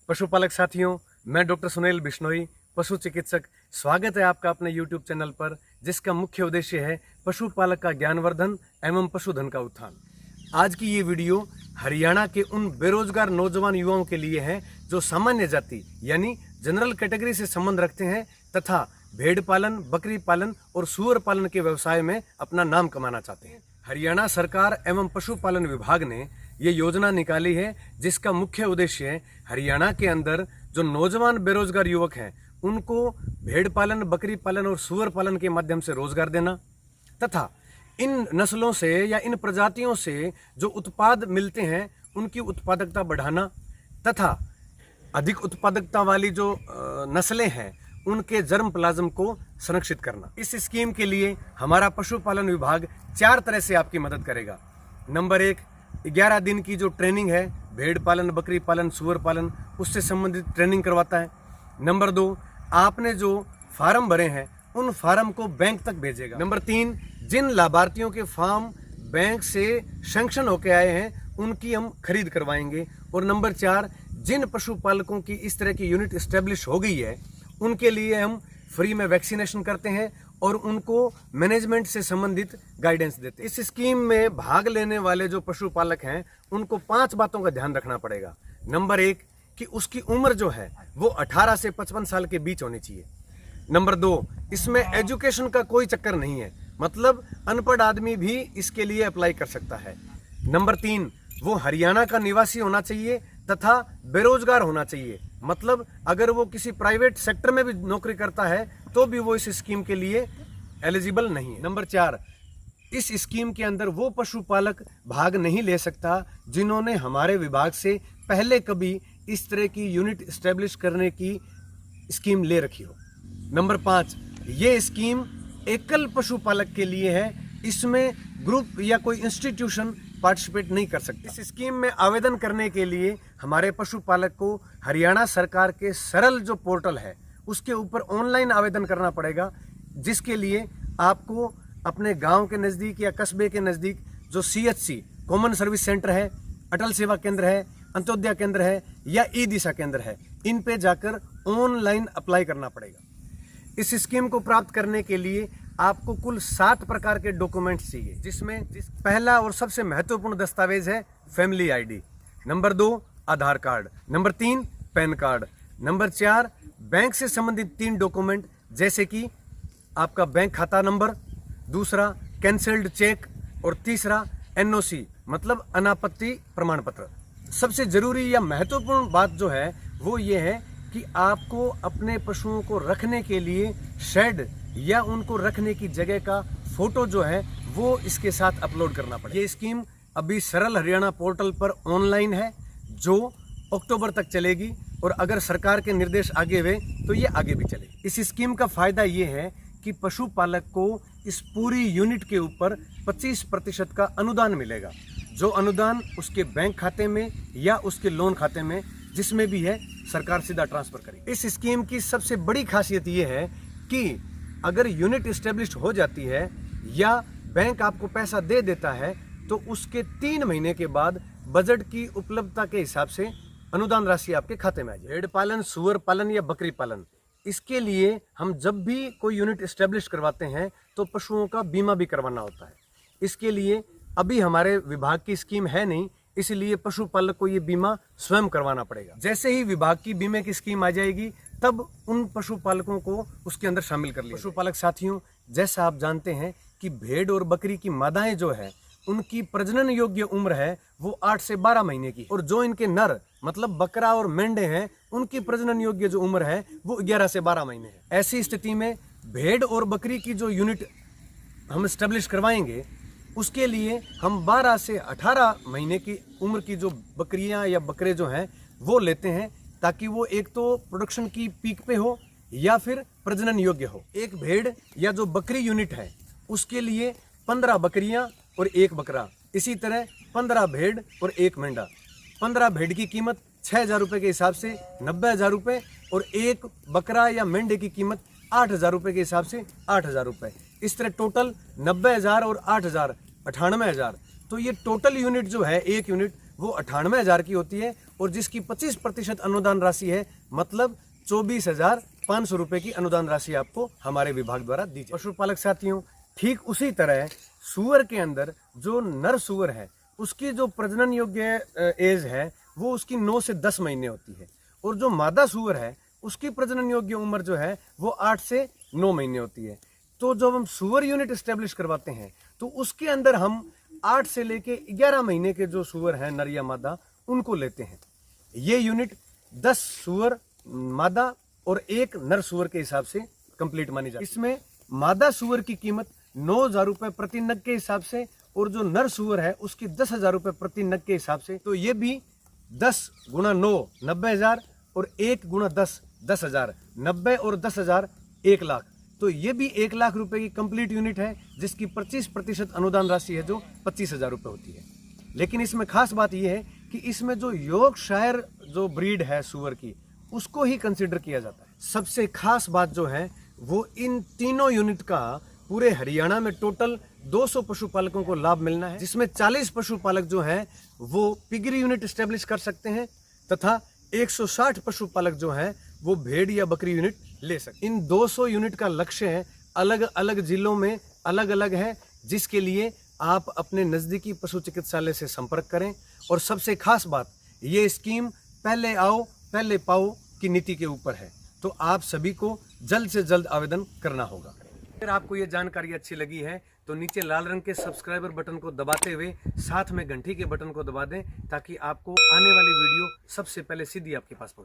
पशुपालक साथियों, मैं डॉक्टर सुनील बिश्नोई, पशु चिकित्सक। स्वागत है आपका अपने YouTube चैनल पर, जिसका मुख्य उद्देश्य है पशुपालक का ज्ञानवर्धन एवं पशुधन का उत्थान। आज की ये वीडियो हरियाणा के उन बेरोजगार नौजवान युवाओं के लिए है जो सामान्य जाति यानी जनरल कैटेगरी से संबंध रखते हैं तथा भेड़ पालन, बकरी पालन और सूअर पालन के व्यवसाय में अपना नाम कमाना चाहते हैं। हरियाणा सरकार एवं पशुपालन विभाग ने ये योजना निकाली है, जिसका मुख्य उद्देश्य है हरियाणा के अंदर जो नौजवान बेरोजगार युवक हैं उनको भेड़ पालन, बकरी पालन और सूअर पालन के माध्यम से रोजगार देना तथा इन नस्लों से या इन प्रजातियों से जो उत्पाद मिलते हैं उनकी उत्पादकता बढ़ाना तथा अधिक उत्पादकता वाली जो नस्लें हैं उनके जर्म प्लाज्म को संरक्षित करना। इस स्कीम के लिए हमारा पशुपालन विभाग 4 तरह से आपकी मदद करेगा। नंबर 1, 11 दिन की जो ट्रेनिंग है भेड़ पालन, बकरी पालन, सूअर पालन उससे संबंधित ट्रेनिंग करवाता है। नंबर 2, आपने जो फार्म भरे हैं उन फार्म को बैंक तक भेजेगा। नंबर 3, जिन लाभार्थियों के फार्म बैंक से सैंक्शन होके आए हैं उनकी हम खरीद करवाएंगे। और नंबर 4, जिन पशुपालकों की इस तरह की यूनिट एस्टेब्लिश हो गई है उनके लिए हम फ्री में वैक्सीनेशन करते हैं और उनको मैनेजमेंट से संबंधित गाइडेंस देते हैं। इस स्कीम में भाग लेने वाले जो पशुपालक हैं उनको 5 बातों का ध्यान रखना पड़ेगा। नंबर 1, कि उसकी उम्र जो है वो 18 से 55 साल के बीच होनी चाहिए। नंबर 2, इसमें एजुकेशन का कोई चक्कर नहीं है, मतलब अनपढ़ आदमी भी इसके लिए अप्लाई कर सकता है। नंबर 3, वो हरियाणा का निवासी होना चाहिए तथा बेरोजगार होना चाहिए, मतलब अगर वो किसी प्राइवेट सेक्टर में भी नौकरी करता है तो भी वो इस स्कीम के लिए एलिजिबल नहीं है। नंबर 4, इस स्कीम के अंदर वो पशुपालक भाग नहीं ले सकता जिन्होंने हमारे विभाग से पहले कभी इस तरह की यूनिट एस्टेब्लिश करने की स्कीम ले रखी हो। नंबर 5, ये स्कीम एकल पशुपालक के लिए है, इसमें ग्रुप या कोई इंस्टीट्यूशन पार्टिसिपेट नहीं कर सकते। इस स्कीम में आवेदन करने के लिए हमारे पशुपालक को हरियाणा सरकार के सरल जो पोर्टल है उसके ऊपर ऑनलाइन आवेदन करना पड़ेगा, जिसके लिए आपको अपने गांव के नज़दीक या कस्बे के नज़दीक जो CHC कॉमन सर्विस सेंटर है, अटल सेवा केंद्र है, अंत्योदय केंद्र है या ई-दिशा केंद्र है, इन पे जाकर ऑनलाइन अप्लाई करना पड़ेगा। इस स्कीम को प्राप्त करने के लिए आपको कुल 7 प्रकार के डॉक्यूमेंट्स चाहिए, जिसमें पहला और सबसे महत्वपूर्ण दस्तावेज है family ID। Number 2, Aadhaar card. Number 3, PAN card. Number 4, bank से संबंधित 3 डॉक्यूमेंट, जैसे कि आपका बैंक खाता नंबर, दूसरा कैंसल्ड चेक और तीसरा NOC मतलब अनापत्ति प्रमाण पत्र। सबसे जरूरी या महत्वपूर्ण बात जो है वो ये है कि आपको अपने पशुओं को रखने के लिए शेड या उनको रखने की जगह का फोटो जो है वो इसके साथ अपलोड करना पड़ेगा। ये स्कीम अभी सरल हरियाणा पोर्टल पर ऑनलाइन है जो अक्टूबर तक चलेगी और अगर सरकार के निर्देश आगे हुए तो ये आगे भी चलेगी। इस स्कीम का फायदा ये है कि पशुपालक को इस पूरी यूनिट के ऊपर 25% का अनुदान मिलेगा, जो अनुदान उसके बैंक खाते में या उसके लोन खाते में जिसमें भी है सरकार सीधा ट्रांसफर करेगी। इस स्कीम की सबसे बड़ी खासियत ये है कि अगर यूनिट एस्टेब्लिश हो जाती है या बैंक आपको पैसा दे देता है तो उसके 3 महीने के बाद बजट की उपलब्धता के हिसाब से अनुदान राशि आपके खाते में आ जाए। भेड़ पालन, सूअर पालन या बकरी पालन, इसके लिए हम जब भी कोई यूनिट एस्टेब्लिश करवाते हैं तो पशुओं का बीमा भी करवाना होता है। इसके लिए अभी हमारे विभाग की स्कीम है नहीं, इसलिए पशुपालक को ये बीमा स्वयं करवाना पड़ेगा। जैसे ही विभाग की बीमे की स्कीम आ जाएगी तब उन पशुपालकों को उसके अंदर शामिल कर लिया। पशुपालक साथियों, जैसा आप जानते हैं कि भेड़ और बकरी की मादाएं जो है उनकी प्रजनन योग्य उम्र है वो 8 से 12 महीने की, और जो इनके नर मतलब बकरा और मेंढे हैं उनकी प्रजनन योग्य जो उम्र है वो 11 से 12 महीने है। ऐसी स्थिति में भेड़ और बकरी की जो यूनिट हम स्टेब्लिश करवाएंगे उसके लिए हम 12 से 18 महीने की उम्र की जो बकरियां या बकरे जो हैं वो लेते हैं, ताकि वो एक तो प्रोडक्शन की पीक पे हो या फिर प्रजनन योग्य हो। एक भेड़ या जो बकरी यूनिट है उसके लिए 15 बकरियां और 1 बकरा, इसी तरह 15 भेड़ और 1 मेंढा। 15 भेड़ की कीमत 6,000 रुपये के हिसाब से 90,000 रुपये और 1 बकरा या मेंढे की कीमत 8,000 रुपये के हिसाब से 8,000 रुपये। इस तरह टोटल 90,000 और 8,000 98,000। तो ये टोटल यूनिट जो है एक यूनिट वो 98,000 की होती है और जिसकी 25% अनुदान राशि है, मतलब 24,500 रुपए की अनुदान राशि आपको हमारे विभाग द्वारा दी जाए। पशुपालक साथियों, ठीक उसी तरह सुअर के अंदर जो नर सुअर है उसकी जो प्रजनन योग्य एज है वो उसकी 9 से 10 महीने होती है, और जो मादा सुअर है उसकी प्रजनन योग्य उम्र जो है वो 8 से 9 महीने होती है। तो जब हम सुअर यूनिट एस्टेब्लिश करवाते हैं तो उसके अंदर हम 8 से लेके 11 महीने के जो सुअर हैं नर या मादा उनको लेते हैं। ये यूनिट 10 सुअर मादा और 1 नर सुअर के हिसाब से कंप्लीट मानी जाती है। इसमें मादा सुअर की कीमत 9,000 रुपए प्रति नग के हिसाब से और जो नर सुअर है उसकी 10,000 रुपए प्रति नग के हिसाब से। तो ये भी 10 गुणा 9 90,000 और 1 गुणा 10 10,000, 90 और 10,000 1 लाख। तो ये भी 1 लाख रुपए की कंप्लीट यूनिट है जिसकी 25% अनुदान राशि है जो 25,000 रुपए होती है। लेकिन इसमें खास बात यह है कि इसमें जो यॉर्कशायर जो ब्रीड है सुअर की उसको ही कंसिडर किया जाता है। सबसे खास बात जो है वो इन तीनों यूनिट का पूरे हरियाणा में टोटल 200 पशुपालकों को लाभ मिलना है, जिसमें 40 पशुपालक जो हैं वो पिगरी यूनिट एस्टेब्लिश कर सकते हैं तथा 160 पशुपालक जो हैं वो भेड़ या बकरी यूनिट ले सकते हैं। इन 200 यूनिट का लक्ष्य है अलग अलग जिलों में अलग अलग है, जिसके लिए आप अपने नजदीकी पशु चिकित्सालय से संपर्क करें। और सबसे खास बात, ये स्कीम पहले आओ पहले पाओ की नीति के ऊपर है, तो आप सभी को जल्द से जल्द आवेदन करना होगा। अगर आपको ये जानकारी अच्छी लगी है तो नीचे लाल रंग के सब्सक्राइबर बटन को दबाते हुए साथ में घंटी के बटन को दबा दें ताकि आपको आने वाली वीडियो सबसे पहले सीधी आपके पास पहुंचे।